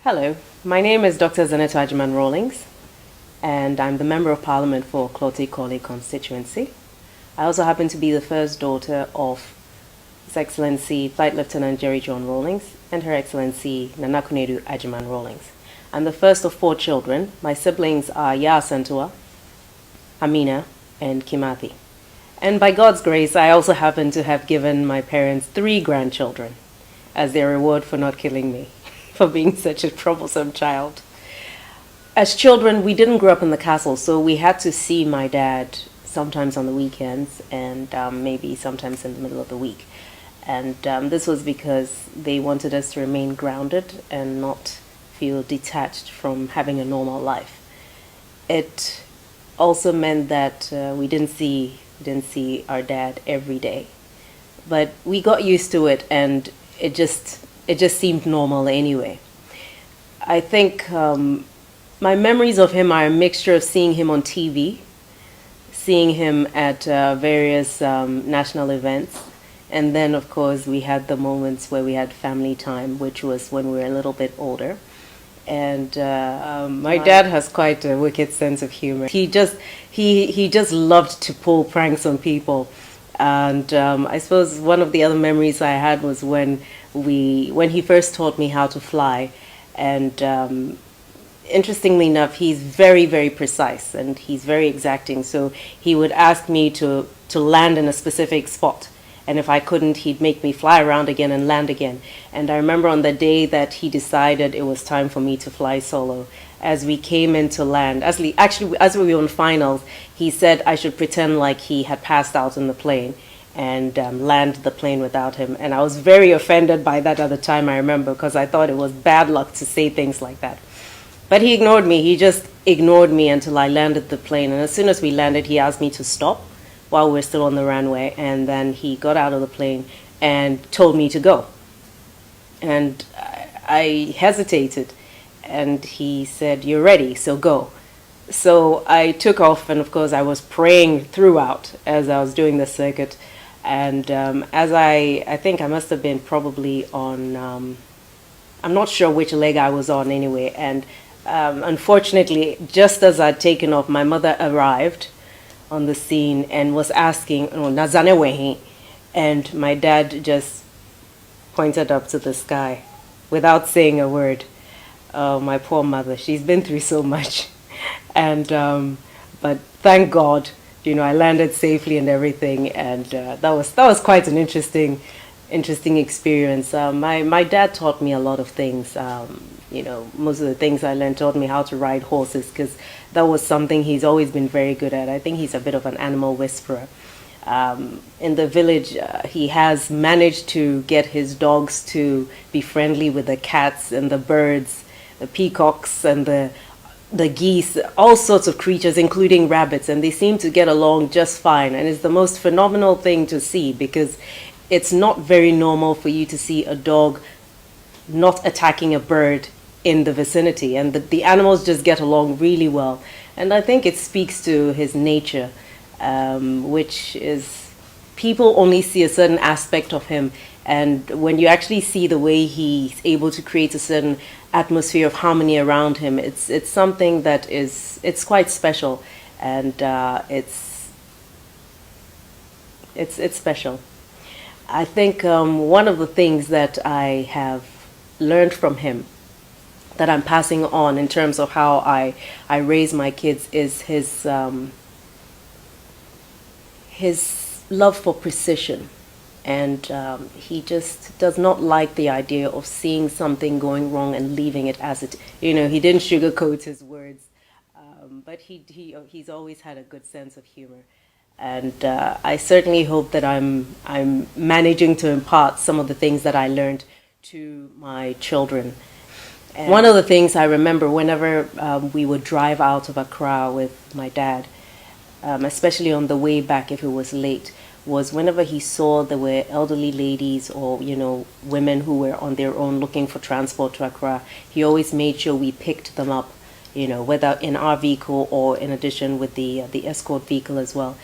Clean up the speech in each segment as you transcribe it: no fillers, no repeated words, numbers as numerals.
Hello, my name is Dr. Zanetor Agyemang-Rawlings, and I'm the Member of Parliament for Klote constituency. I also happen to be the first daughter of His Excellency Flight Lieutenant J Rawlings and Her Excellency Nanakunedu Agyemang-Rawlings. I'm the first of 4 children. My siblings are Santua, Amina, and Kimathi. And by God's grace, I also happen to have given my parents 3 grandchildren as their reward for not killing me, for being such a troublesome child. As children, we didn't grow up in the castle, so we had to see my dad sometimes on the weekends and maybe sometimes in the middle of the week. And this was because they wanted us to remain grounded and not feel detached from having a normal life. It also meant that we didn't see our dad every day, but we got used to it, and it just seemed normal anyway. I think my memories of him are a mixture of seeing him on TV, seeing him at various national events, and then of course we had the moments where we had family time, which was when we were a little bit older. And my dad has quite a wicked sense of humor. He just loved to pull pranks on people. And I suppose one of the other memories I had was when he first taught me how to fly. And interestingly enough, he's very, very precise and he's very exacting. So he would ask me to land in a specific spot. And if I couldn't, he'd make me fly around again and land again. And I remember on the day that he decided it was time for me to fly solo, as we came into land, as we were on finals, he said I should pretend like he had passed out in the plane and land the plane without him. And I was very offended by that at the time, I remember, because I thought it was bad luck to say things like that. But he ignored me. He just ignored me until I landed the plane. And as soon as we landed, he asked me to stop while we're still on the runway, and then he got out of the plane and told me to go. And I hesitated, and he said, "You're ready, so go." So I took off, and of course I was praying throughout as I was doing the circuit. And as I think I must have been probably on, I'm not sure which leg I was on anyway, and unfortunately, just as I'd taken off, my mother arrived on the scene and was asking, "Nazanewehi," and my dad just pointed up to the sky without saying a word. Oh, my poor mother, she's been through so much. And but thank God, I landed safely and everything, and that was quite an interesting experience. My dad taught me a lot of things. Most of the things I learned taught me how to ride horses, because that was something he's always been very good at. I think he's a bit of an animal whisperer. In the village, he has managed to get his dogs to be friendly with the cats and the birds, the peacocks and the geese, all sorts of creatures, including rabbits, and they seem to get along just fine. And it's the most phenomenal thing to see, because it's not very normal for you to see a dog not attacking a bird in the vicinity, and the animals just get along really well. And I think it speaks to his nature, which is, people only see a certain aspect of him, and when you actually see the way he's able to create a certain atmosphere of harmony around him, it's something that it's quite special, and it's special. I think one of the things that I have learned from him, that I'm passing on in terms of how I raise my kids, is his love for precision. And he just does not like the idea of seeing something going wrong and leaving it as it. He didn't sugarcoat his words, but he's always had a good sense of humor. And I certainly hope that I'm managing to impart some of the things that I learned to my children. And one of the things I remember whenever we would drive out of Accra with my dad, especially on the way back if it was late, was whenever he saw there were elderly ladies or women who were on their own looking for transport to Accra, he always made sure we picked them up, whether in our vehicle or in addition with the escort vehicle as well.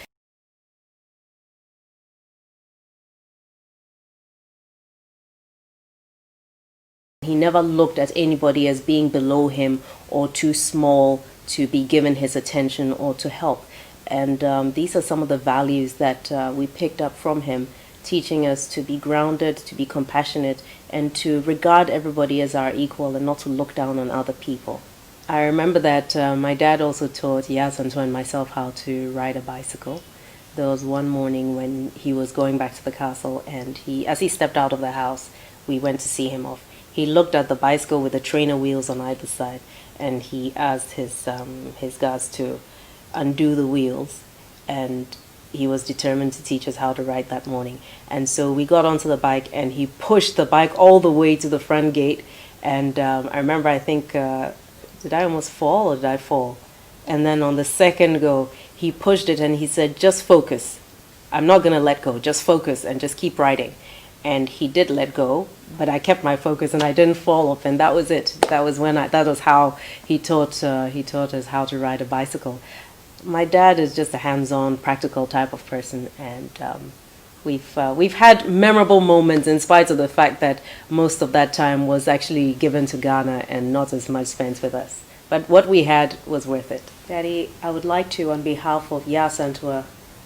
He never looked at anybody as being below him or too small to be given his attention or to help. And these are some of the values that we picked up from him, teaching us to be grounded, to be compassionate, and to regard everybody as our equal and not to look down on other people. I remember that my dad also taught Zanetor and myself how to ride a bicycle. There was one morning when he was going back to the castle, and as he stepped out of the house, we went to see him off. He looked at the bicycle with the trainer wheels on either side, and he asked his guards to undo the wheels, and he was determined to teach us how to ride that morning. And so we got onto the bike, and he pushed the bike all the way to the front gate. And I remember, I think, did I almost fall or did I fall? And then on the second go, he pushed it and he said, just focus. I'm not going to let go. Just focus and just keep riding. And he did let go, but I kept my focus and I didn't fall off, and that was it. That was how he taught us how to ride a bicycle. My dad is just a hands-on, practical type of person, and we've had memorable moments in spite of the fact that most of that time was actually given to Ghana and not as much spent with us. But what we had was worth it. Daddy, I would like to, on behalf of Zanetor,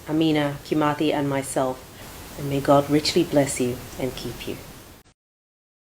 Amina, Kimathi, and myself, and may God richly bless you and keep you.